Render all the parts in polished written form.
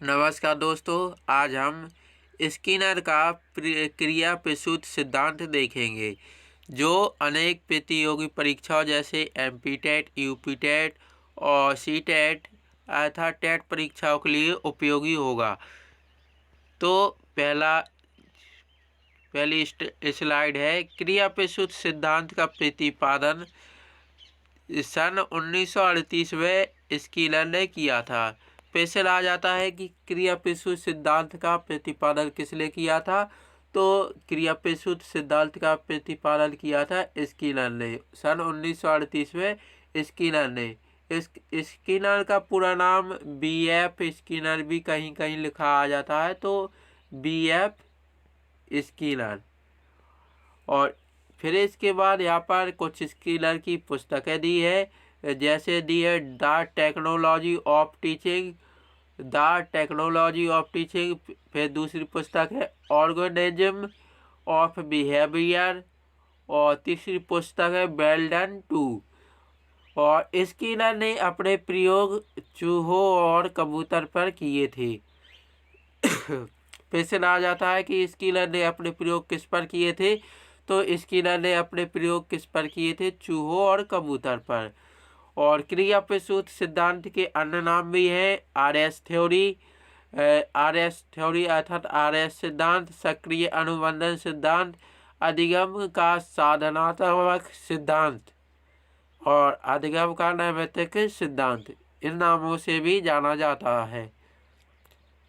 नमस्कार दोस्तों, आज हम स्किनर का क्रिया प्रसूत सिद्धांत देखेंगे जो अनेक प्रतियोगी परीक्षाओं जैसे एमपी-टेट, यूपी-टेट और सी-टेट अर्थात टेट परीक्षाओं के लिए उपयोगी होगा। तो पहली स्लाइड है। क्रिया प्रसूत सिद्धांत का प्रतिपादन सन 1938 में स्किनर ने किया था। प्रश्न आ जाता है कि क्रिया प्रसूत सिद्धांत का प्रतिपादन किसने किया था। तो क्रिया प्रसूत सिद्धांत का प्रतिपादन किया था स्किनर ने सन 1938 में। स्किनर ने स्किनर का पूरा नाम B.F. स्किनर भी कहीं कहीं लिखा आ जाता है, तो B.F. स्किनर। और फिर इसके बाद यहाँ पर कुछ स्किनर की पुस्तकें दी है, जैसे दी है द टेक्नोलॉजी ऑफ टीचिंग, फिर दूसरी पुस्तक है ऑर्गेनिज्म ऑफ बिहेवियर, और तीसरी पुस्तक है बेल्डन 2। और स्किनर ने अपने प्रयोग चूहों और कबूतर पर किए थे। प्रश्न आ जाता है कि स्किनर ने अपने प्रयोग किस पर किए थे। तो स्किनर ने अपने प्रयोग किस पर किए थे? चूहों और कबूतर पर। और क्रिया प्रसूत सिद्धांत के अन्य नाम भी हैं RS थ्योरी अर्थात RS सिद्धांत, सक्रिय अनुबंधन सिद्धांत, अधिगम का साधनात्मक सिद्धांत और अधिगम का नैमित्तिक सिद्धांत, इन नामों से भी जाना जाता है।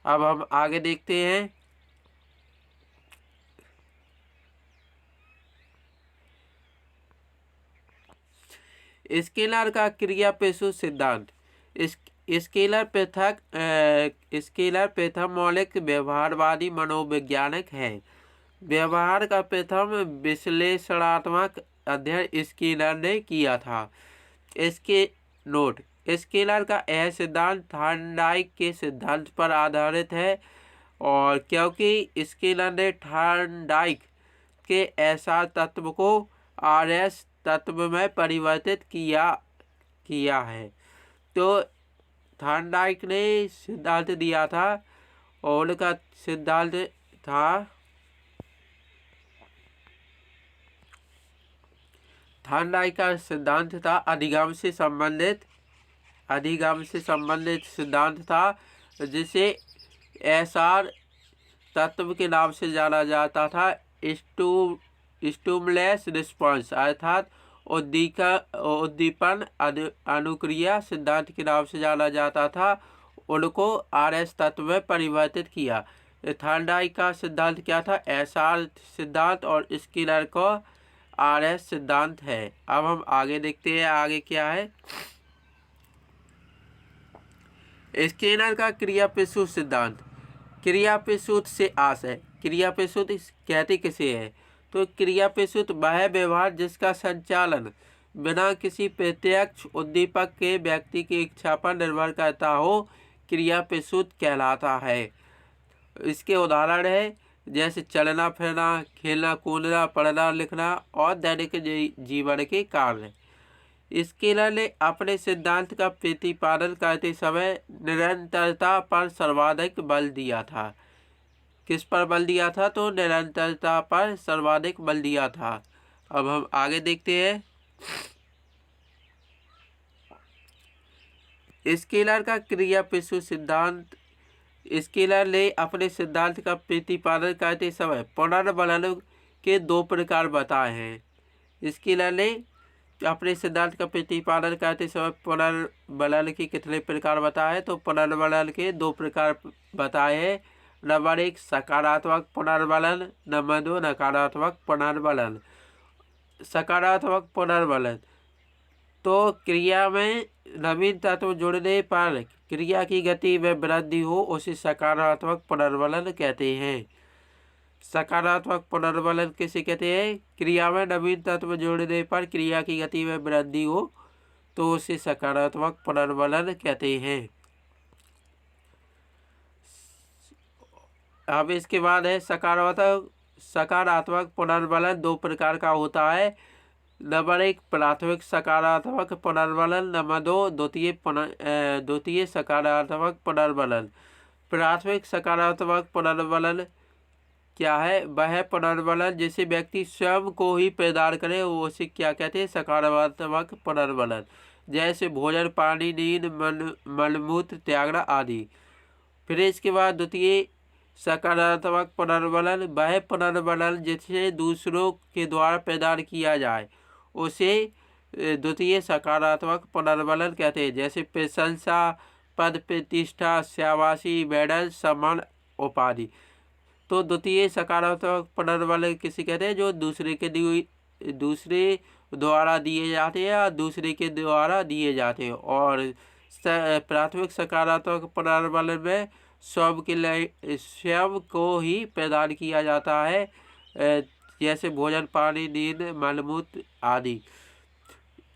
अब हम आगे देखते हैं। स्केलर का क्रिया प्रसूत सिद्धांत। स्केलर प्रथम मौलिक व्यवहारवादी मनोवैज्ञानिक है। व्यवहार का प्रथम विश्लेषणात्मक अध्ययन स्केलर ने किया था। इसके नोट: स्केलर का यह सिद्धांत थॉर्नडाइक के सिद्धांत पर आधारित है, और क्योंकि स्केलर ने थॉर्नडाइक के एसआर तत्व को आरएस तत्व में परिवर्तित किया है। तो थॉर्नडाइक ने सिद्धांत दिया था, और उनका सिद्धांत था थॉर्नडाइक का सिद्धांत था अधिगम से संबंधित सिद्धांत था, जिसे एसआर तत्व के नाम से जाना जाता था। स्टिमुलस रिस्पॉन्स अर्थात उद्दीपन अनुक्रिया सिद्धांत के नाम से जाना जाता था। उनको आरएस तत्व में परिवर्तित किया। थॉर्नडाइक का सिद्धांत क्या था? एसआर सिद्धांत, और स्किनर को आरएस सिद्धांत है। अब हम आगे देखते हैं आगे क्या है। स्किनर का क्रिया प्रसूत सिद्धांत। क्रिया प्रसूत से आशय। क्रिया प्रसूत कहते किसे है? तो क्रिया प्रसूत वह व्यवहार जिसका संचालन बिना किसी प्रत्यक्ष उद्दीपक के व्यक्ति की इच्छा पर निर्भर करता हो, क्रिया प्रसूत कहलाता है। इसके उदाहरण है जैसे चलना फिरना, खेलना कूदना, पढ़ना लिखना और दैनिक जीवन के कार्य। स्केलर ने अपने सिद्धांत का प्रतिपादन करते समय निरंतरता पर सर्वाधिक बल दिया था। किस पर बल दिया था? तो निरंतरता पर सर्वाधिक बल दिया था। अब हम आगे देखते हैं। स्केलर का क्रिया प्रसूत सिद्धांत। स्केलर ने अपने सिद्धांत का प्रतिपादन करते समय पुनर्बलन के दो प्रकार बताए हैं। स्केलर ने अपने सिद्धांत का प्रतिपादन करते समय पुनर्बलन के कितने प्रकार बताए? तो पुनर्बलन के दो प्रकार बताए हैं। नंबर 1 सकारात्मक पुनर्बलन, नंबर 2 नकारात्मक पुनर्बलन। सकारात्मक पुनर्बलन तो क्रिया में नवीन तत्व जुड़ने पर क्रिया की गति में वृद्धि हो, उसे सकारात्मक पुनर्बलन कहते हैं। सकारात्मक पुनर्बलन किसे कहते हैं? क्रिया में नवीन तत्व जोड़ने पर क्रिया की गति में वृद्धि हो, तो उसे सकारात्मक पुनर्बलन कहते हैं। अब इसके बाद है सकारात्मक पुनर्बलन दो प्रकार का होता है। नंबर 1 प्राथमिक सकारात्मक पुनर्बलन, नंबर 2 द्वितीय सकारात्मक पुनर्बलन। प्राथमिक सकारात्मक पुनर्बलन क्या है? वह है पुनर्बलन जिसे व्यक्ति स्वयं को ही प्रदान करे, वो उसे क्या कहते हैं? सकारात्मक पुनर्बलन। जैसे भोजन, पानी, नींद, मलमूत्र त्यागना आदि। फिर इसके बाद द्वितीय सकारात्मक पुनर्बलन वह पुनर्बलन जिसे दूसरों के द्वारा प्रदान किया जाए, उसे द्वितीय सकारात्मक पुनर्बलन कहते हैं। जैसे प्रशंसा, पद प्रतिष्ठा, शाबाशी, मेडल, सम्मान, उपाधि। तो द्वितीय सकारात्मक पुनर्बलन किसे कहते हैं? जो दूसरे द्वारा दिए जाते हैं या दूसरे के द्वारा दिए जाते हैं। और प्राथमिक सकारात्मक पुनर्बलन में स्वयं को ही प्रदान किया जाता है, जैसे भोजन, पानी, नींद, मलमूत्र आदि।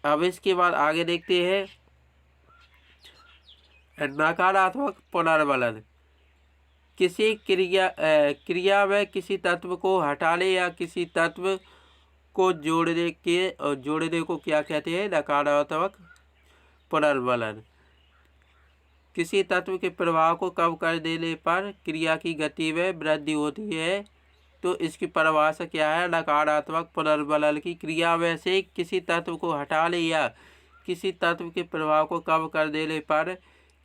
अब इसके बाद आगे देखते हैं नकारात्मक पुनर्बलन। किसी क्रिया में किसी तत्व को हटाने या किसी तत्व को जोड़ने को क्या कहते हैं? नकारात्मक पुनर्बलन। किसी तत्व के प्रभाव को कम कर देने पर क्रिया की गति में वृद्धि होती है, तो इसकी परिभाषा क्या है? नकारात्मक पुनर्बलन की क्रिया में से किसी तत्व को हटाने या किसी तत्व के प्रभाव को कम कर देने पर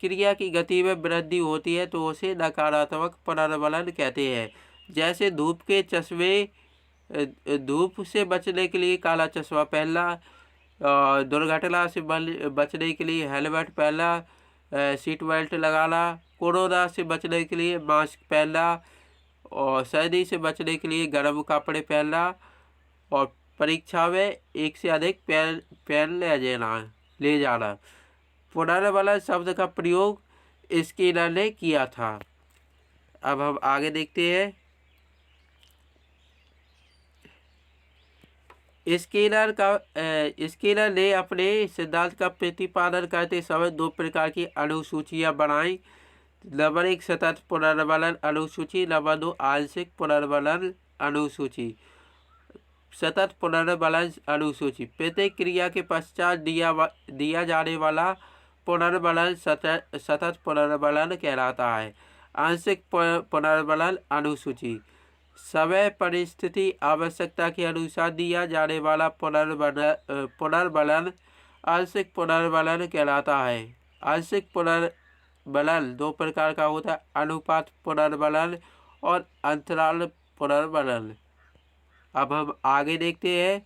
क्रिया की गति में वृद्धि होती है, तो उसे नकारात्मक पुनर्बलन कहते हैं। जैसे धूप से बचने के लिए काला चश्मा पहनना, दुर्घटना से बचने के लिए हेलमेट पहनना, सीट बेल्ट लगाना, कोरोना से बचने के लिए मास्क पहनना, और सर्दी से बचने के लिए गर्म कपड़े पहनना, और परीक्षा में एक से अधिक पेन ले जाना। पुनर्बलन शब्द का प्रयोग स्किनर ने किया था। अब हम आगे देखते हैं। स्किनर ने अपने सिद्धांत का प्रतिपादन करते समय दो प्रकार की अनुसूचियां बनाई। नंबर 1 सतत पुनर्बलन अनुसूची, नंबर 2 आंशिक पुनर्बलन अनुसूची। सतत पुनर्बलन अनुसूची प्रत्येक क्रिया के पश्चात दिया जाने वाला पुनर्बलन सतत पुनर्बलन कहलाता है। आंशिक पुनर्बलन अनुसूची समय, परिस्थिति, आवश्यकता के अनुसार दिया जाने वाला पुनर्बलन आंशिक पुनर्बलन कहलाता है। आंशिक पुनर्बलन दो प्रकार का होता है, अनुपात पुनर्बलन और अंतराल पुनर्बलन। अब हम आगे देखते हैं।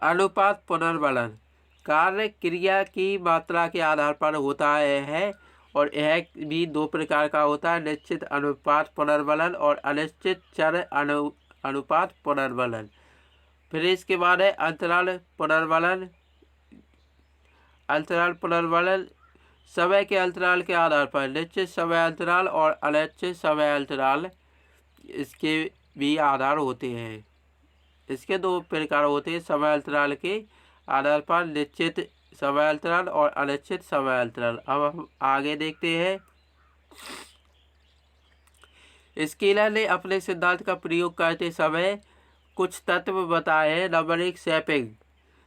अनुपात पुनर्बलन कार्य क्रिया की मात्रा के आधार पर होता है और यह भी दो प्रकार का होता है, निश्चित अनुपात पुनर्बलन और अनिश्चित चर अनुपात पुनर्बलन। फिर इसके बाद है अंतराल पुनर्बलन। अंतराल पुनर्बलन समय के अंतराल के आधार पर निश्चित समय अंतराल और अनिश्चित समय अंतराल इसके भी आधार होते हैं। इसके दो प्रकार होते हैं, समय अंतराल के आधार पर निश्चित समय अंतराल और अनिश्चित समय अंतराल। अब हम आगे देखते हैं। स्किनर ने अपने सिद्धांत का प्रयोग करते समय कुछ तत्व बताए हैं। Number 1 shopping.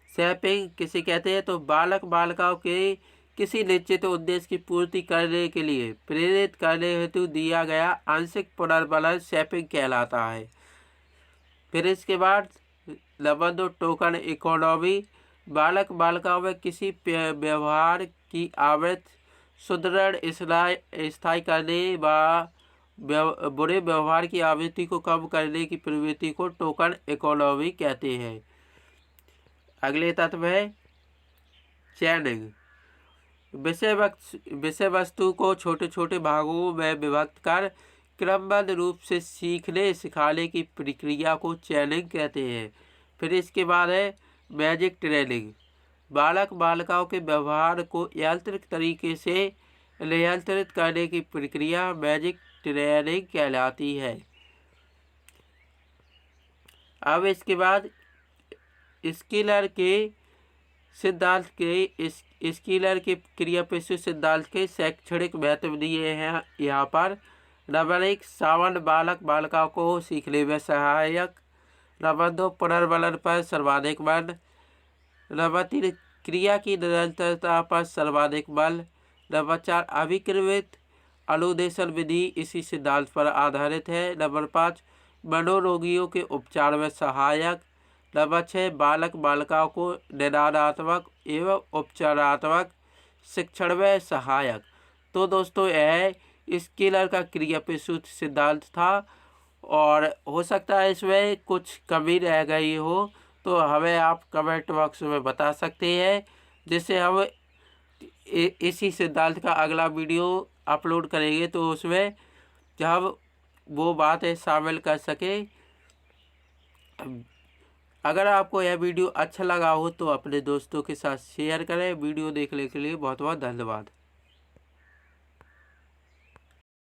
शैपिंग किसे कहते हैं? तो बालक बालिकाओं के किसी निश्चित उद्देश्य की पूर्ति करने के लिए प्रेरित करने हेतु दिया गया आंशिक पुनर्बलन शैपिंग कहलाता है। फिर इसके बाद नंबर 2 टोकन इकोनॉमी। बालक बालिकाओं में किसी व्यवहार की आवृत्ति सुदृढ़ स्थायी करने व बुरे व्यवहार की आवृत्ति को कम करने की प्रवृत्ति को टोकन इकोनॉमी कहते हैं। अगले तत्व है चैनिंग। विषय वस्तु को छोटे छोटे भागों में विभक्त कर क्रमबद्ध रूप से सिखाने की प्रक्रिया को चैनिंग कहते हैं। फिर इसके बाद है मैजिक ट्रेनिंग। बालक बालिकाओं के व्यवहार को यांत्रिक तरीके से नियंत्रित करने की प्रक्रिया मैजिक ट्रेनिंग कहलाती है। अब इसके बाद स्किनर के क्रिया पेशु सिद्धांत के शैक्षणिक महत्व दिए हैं यहाँ पर। नंबर 1 सामान्य बालक बालिकाओं को सीखने में सहायक। नंबर 2 पुनर्बलन पर सर्वाधिक बल। नंबर 3 क्रिया की निरंतरता पर सर्वाधिक बल। नंबर 4, अभिक्रमित अनुदेशन विधि इसी सिद्धांत पर आधारित है। नंबर 5, मनोरोगियों के उपचार में सहायक। नंबर 6, बालक बालिकाओं को निदानात्मक एवं उपचारात्मक शिक्षण में सहायक। तो दोस्तों यह स्केलर का क्रिया पेशु सिद्धांत था, और हो सकता है इसमें कुछ कमी रह गई हो तो हमें आप कमेंट बॉक्स में बता सकते हैं, जिससे हम इसी सिद्धांत का अगला वीडियो अपलोड करेंगे तो उसमें जब वो बातें शामिल कर सके। अगर आपको यह वीडियो अच्छा लगा हो तो अपने दोस्तों के साथ शेयर करें। वीडियो देखने के लिए बहुत बहुत धन्यवाद।